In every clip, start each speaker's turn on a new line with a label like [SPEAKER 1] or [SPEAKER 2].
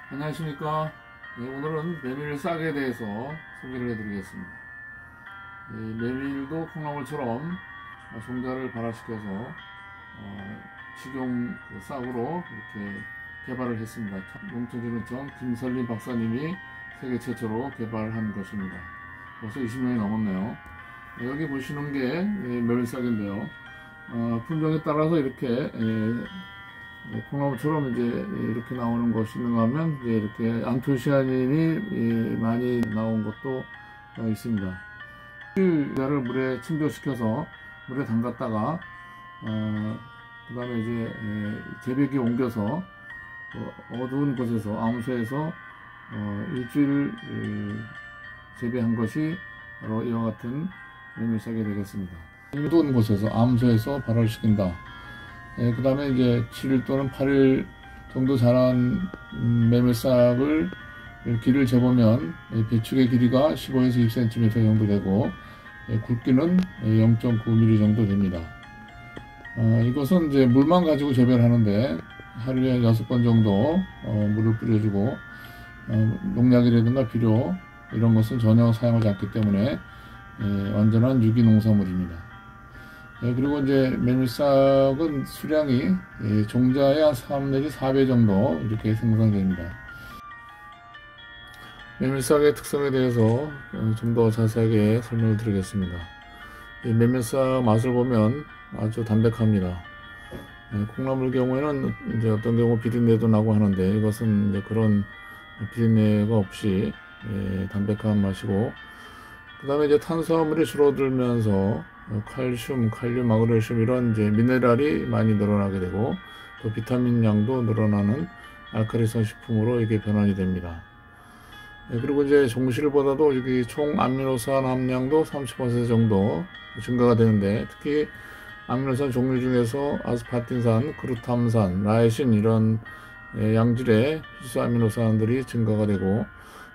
[SPEAKER 1] 안녕하십니까. 오늘은 메밀 싹에 대해서 소개를 해드리겠습니다. 메밀도 콩나물처럼 종자를 발화시켜서 식용 싹으로 이렇게 개발을 했습니다. 농촌진흥청 김설림 박사님이 세계 최초로 개발한 것입니다. 벌써 20년이 넘었네요. 여기 보시는 게 메밀싹인데요. 품종에 따라서 이렇게 콩나물처럼 이제 이렇게 나오는 것이 있는가 하면 이제 이렇게 안토시아닌이 많이 나온 것도 있습니다. 를 물에 침전시켜서 물에 담갔다가 그 다음에 이제 재배기에 옮겨서 어두운 곳에서 암소에서 일주일 재배한 것이 바로 이와 같은 메밀싹이 되겠습니다. 어두운 곳에서 암소에서 발효시킨다. 그 다음에 이제 7일 또는 8일 정도 자란 메밀싹을 길이를 재보면 배축의 길이가 15에서 20cm 정도 되고 굵기는 0.9mm 정도 됩니다. 이것은 이제 물만 가지고 재배를 하는데 하루에 6번 정도 물을 뿌려주고 농약이라든가 비료 이런 것은 전혀 사용하지 않기 때문에 완전한 유기농산물입니다. 그리고 이제 메밀싹은 수량이 종자의 3 내지 4배 정도 이렇게 생산됩니다. 메밀싹의 특성에 대해서 좀 더 자세하게 설명을 드리겠습니다. 이 메밀싹 맛을 보면 아주 담백합니다. 콩나물 경우에는 이제 어떤 경우 비린내도 나고 하는데 이것은 이제 그런 비린내가 없이 담백한 맛이고, 그 다음에 이제 탄수화물이 줄어들면서 칼슘, 칼륨, 마그네슘 이런 이제 미네랄이 많이 늘어나게 되고 또 비타민 양도 늘어나는 알칼리성 식품으로 이게 변환이 됩니다. 그리고 이제 종실보다도 여기 총 아미노산 함량도 30% 정도 증가가 되는데, 특히 아미노산 종류 중에서 아스파틴산, 그루탐산, 라이신 이런 양질의 필수 아미노산들이 증가가 되고,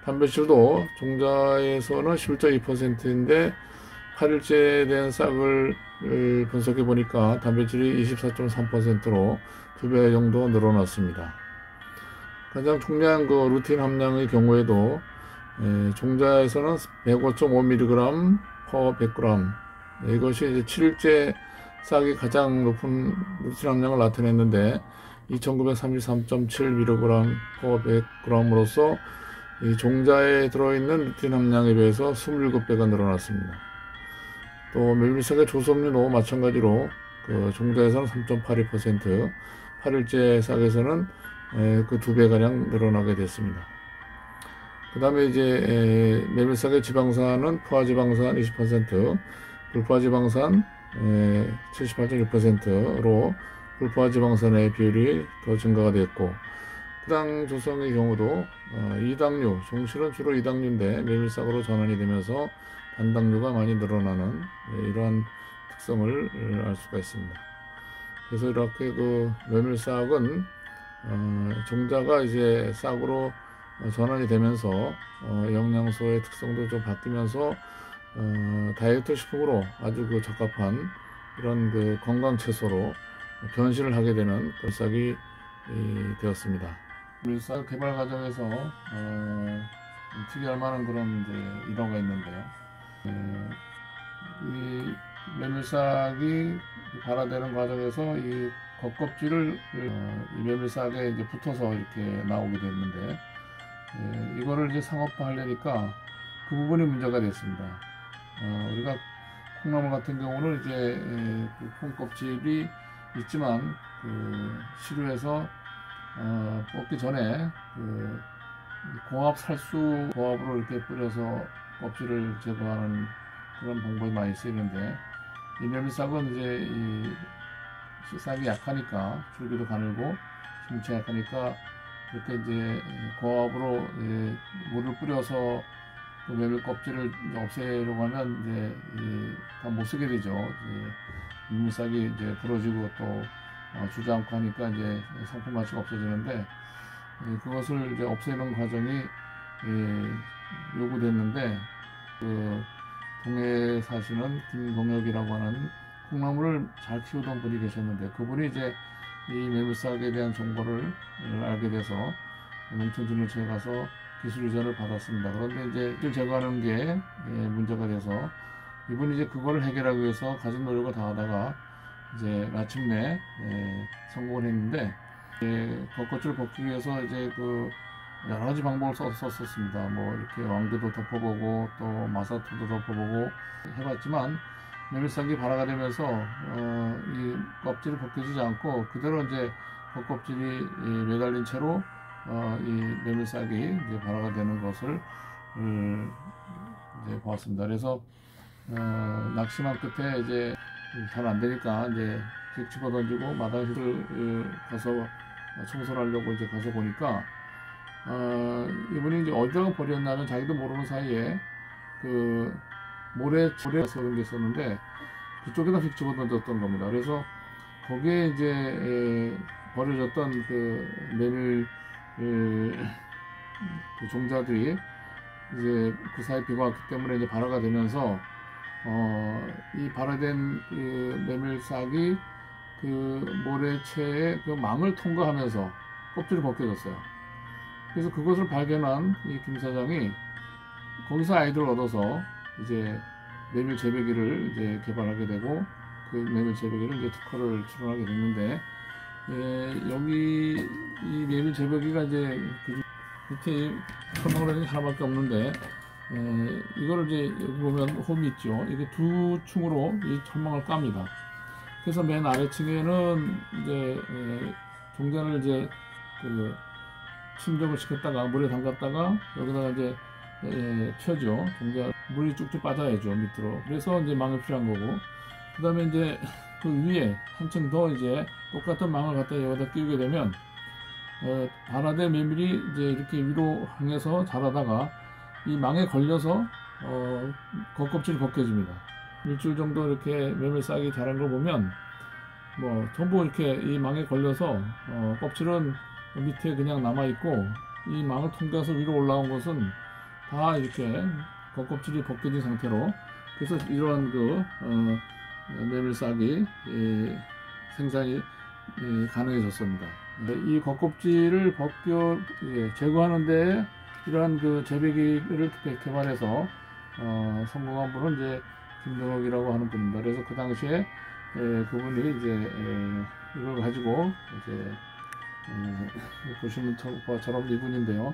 [SPEAKER 1] 단백질도 종자에서는 11.2%인데 8일째 된 싹을 분석해 보니까 단백질이 24.3%로 2배 정도 늘어났습니다. 가장 중요한 그 루틴 함량의 경우에도 종자에서는 105.5mg per 100g, 이것이 이제 7일째 싹이 가장 높은 루틴 함량을 나타냈는데 2933.7mg per 100g으로서 이 종자에 들어있는 루틴 함량에 비해서 27배가 늘어났습니다. 또 메밀싹의 조섭류도 마찬가지로 그 종자에서는 3.82%, 8일째 싹에서는 그 2배가량 늘어나게 됐습니다. 그 다음에 이제 메밀싹의 지방산은 포화지방산 20%, 불포화지방산 78.6%로 불포화지방산의 비율이 더 증가가 됐고, 당 조성의 경우도 이당류, 종실은 주로 이당류인데 메밀싹으로 전환이 되면서 단당류가 많이 늘어나는 이러한 특성을 알 수가 있습니다. 그래서 이렇게 그 메밀싹은 종자가 이제 싹으로 전환이 되면서 영양소의 특성도 좀 바뀌면서 다이어트 식품으로 아주 그 적합한 이런 그 건강 채소로 변신을 하게 되는 그런 싹이 되었습니다. 메밀싹 개발 과정에서 특이할 만한 그런 이제 일화가 있는데요. 이 메밀싹이 발화되는 과정에서 이 겉껍질을 이 메밀싹에 이제 붙어서 이렇게 나오게 됐는데, 이거를 이제 상업화하려니까 그 부분이 문제가 됐습니다. 우리가 콩나물 같은 경우는 이제 그 콩껍질이 있지만 그 시루에서 뽑기 전에 그 공합 살수 고압으로 이렇게 뿌려서 껍질을 제거하는 그런 방법이 많이 쓰이는데, 이 메밀싹은 이제 이 싹이 약하니까 줄기도 가늘고 심체 약하니까 이렇게 이제 고압으로 물을 뿌려서 그 메밀 껍질을 없애려고 하면 이제 다 못 쓰게 되죠. 메밀싹이 이제 부러지고 또 주저앉고 하니까 이제 상품 가치가 없어지는데, 그것을 이제 없애는 과정이 요구됐는데, 그 동해에 사시는 김동혁이라고 하는 콩나물을 잘 키우던 분이 계셨는데, 그분이 이제 이 메밀싹에 대한 정보를 알게 돼서 농촌진흥청에 가서 기술 이전을 받았습니다. 그런데 이제 이걸 제거하는 게 문제가 돼서 이분이 이제 그거를 해결하기 위해서 가진 노력을 다하다가 이제 마침내 성공을 했는데, 겉껍질을 벗기 위해서 이제 그 여러 가지 방법을 썼었습니다. 뭐 이렇게 왕개도 덮어보고 또 마사토도 덮어보고 해봤지만 메밀싹이 발화가 되면서 이 껍질이 벗겨지지 않고 그대로 이제 겉껍질이 매달린 채로 이 메밀싹이 이제 발화가 되는 것을 이제 보았습니다. 그래서 낙심한 끝에 이제 잘 안 되니까 이제 집어 던지고 마당실을 가서 청소를 하려고 이제 가서 보니까 이분이 이제 어디다가 버렸냐면 자기도 모르는 사이에 그 모래 그런 게 있었는데 그쪽에다 휙 집어 던졌던 겁니다. 그래서 거기에 이제 버려졌던 그 메밀 그 종자들이 이제 그 사이 비가 왔기 때문에 이제 발화가 되면서 이 발화된 그 메밀싹이 그 모래채의 그 망을 통과하면서 껍질이 벗겨졌어요. 그래서 그것을 발견한 이 김 사장이 거기서 아이디어를 얻어서 이제 메밀 재배기를 이제 개발하게 되고 그 메밀 재배기를 이제 특허를 출원하게 됐는데, 여기 이 메밀 재배기가 이제 그 밑에 철망을 하나밖에 없는데, 이거를 이제 여기 보면 홈이 있죠. 이게 두 층으로 이 철망을 깝니다. 그래서 맨 아래층에는 이제 종자를 이제 그 침적을 시켰다가 물에 담갔다가 여기다가 이제 펴죠. 종자 물이 쭉쭉 빠져야죠, 밑으로. 그래서 이제 망이 필요한 거고, 그 다음에 이제 그 위에 한층 더 이제 똑같은 망을 갖다 여기다 끼우게 되면 발화된 메밀이 이제 이렇게 위로 향해서 자라다가 이 망에 걸려서 겉껍질이 벗겨집니다. 일주일 정도 이렇게 메밀싹이 자란 걸 보면 뭐 전부 이렇게 이 망에 걸려서 껍질은 밑에 그냥 남아 있고, 이 망을 통과해서 위로 올라온 것은 다 이렇게 겉껍질이 벗겨진 상태로, 그래서 이러한 그 메밀싹이 생산이 가능해졌습니다. 이 겉껍질을 제거하는데 이러한 그 재배기를 개발해서 성공한 분은 이제 김동혁이라고 하는 분입니다. 그래서 그 당시에 그분이 이제 이걸 가지고 이제 보시는 것처럼 이분인데요.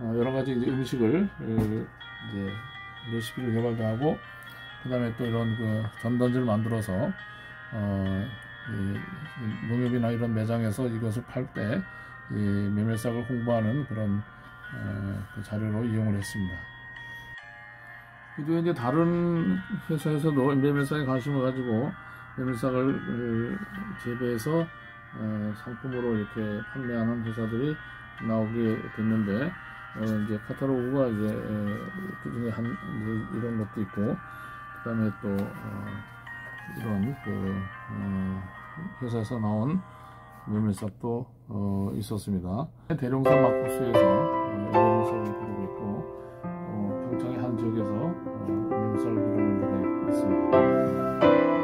[SPEAKER 1] 여러 가지 이제 음식을 이제 레시피를 개발도 하고, 그 다음에 또 이런 그 전단지를 만들어서 이 농협이나 이런 매장에서 이것을 팔 때 이 메밀싹을 홍보하는 그런 그 자료로 이용을 했습니다. 그리고 이제 다른 회사에서도 메밀싹에 관심을 가지고 메밀싹을 재배해서 상품으로 이렇게 판매하는 회사들이 나오게 됐는데, 이제 카탈로그가 이제 그중에 이제 이런 것도 있고, 그다음에 또 이런 그 회사에서 나온 메밀싹도 있었습니다. 대룡산 막국수에서 메밀싹을 기르고 있고, 평창의 한 지역에서 메밀싹을 기르는 데가 있습니다.